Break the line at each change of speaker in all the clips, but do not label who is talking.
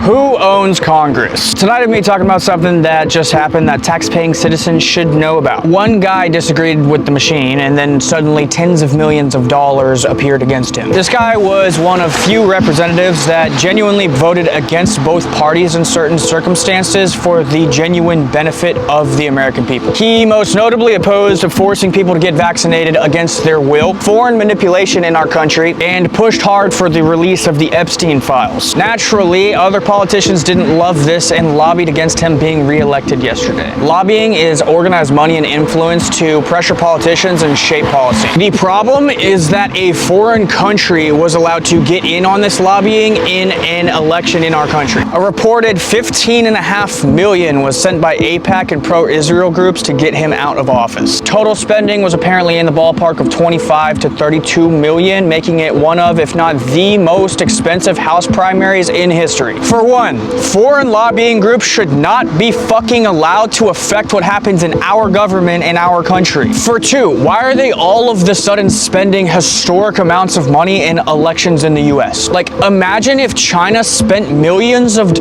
Who owns Congress? Tonight I'm going to be talking about something that just happened that tax-paying citizens should know about. One guy disagreed with the machine, and then suddenly tens of millions of dollars appeared against him. This guy was one of few representatives that genuinely voted against both parties in certain circumstances for the genuine benefit of the American people. He most notably opposed forcing people to get vaccinated against their will, foreign manipulation in our country, and pushed hard for the release of the Epstein files. Naturally, other politicians didn't love this and lobbied against him being re-elected yesterday. Lobbying is organized money and influence to pressure politicians and shape policy. The problem is that a foreign country was allowed to get in on this lobbying in an election in our country. A reported $15.5 million was sent by AIPAC and pro-Israel groups to get him out of office. Total spending was apparently in the ballpark of 25 to 32 million, making it one of, if not the most expensive House primaries in history. For one, foreign lobbying groups should not be fucking allowed to affect what happens in our government and our country. For two, why are they all of the sudden spending historic amounts of money in elections in the US? Like, imagine if China spent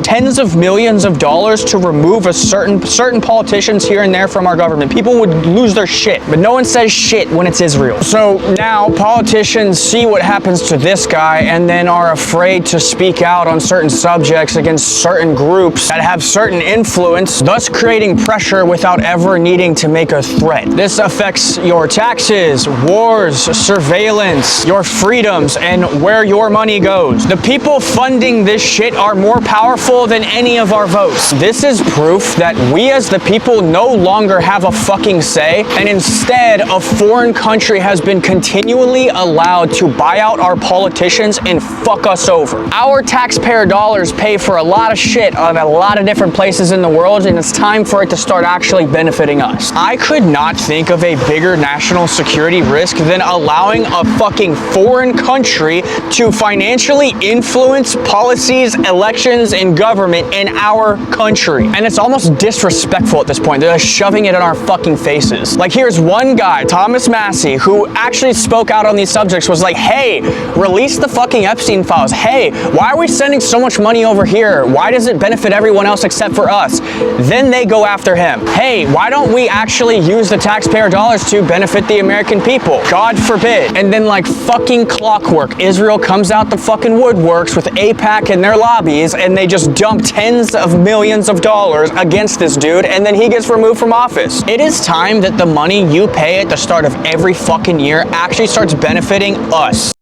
tens of millions of dollars to remove certain politicians here and there from our government. People would lose their shit, but no one says shit when it's Israel. So now politicians see what happens to this guy and then are afraid to speak out on certain subjects against certain groups that have certain influence, thus creating pressure without ever needing to make a threat. This affects your taxes, wars, surveillance, your freedoms, and where your money goes. The people funding this shit are more powerful than any of our votes. This is proof that we as the people no longer have a fucking say, and instead a foreign country has been continually allowed to buy out our politicians and fuck us over. Our taxpayer dollars pay for a lot of shit on a lot of different places in the world, and it's time for it to start actually benefiting us. I could not think of a bigger national security risk than allowing a fucking foreign country to financially influence policies, elections, and government in our country. And it's almost disrespectful at this point. They're just shoving it in our fucking faces. Like, here's one guy, Thomas Massie, who actually spoke out on these subjects, was like, hey, release the fucking Epstein files. Hey, why are we sending so much money over here? Why does it benefit everyone else except for us? Then they go after him. Hey, why don't we actually use the taxpayer dollars to benefit the American people? God forbid. And then, like fucking clockwork, Israel comes out the fucking woodworks with AIPAC and their lobbies, and they just dump tens of millions of dollars against this dude, and then he gets removed from office. It is time that the money you pay at the start of every fucking year actually starts benefiting us.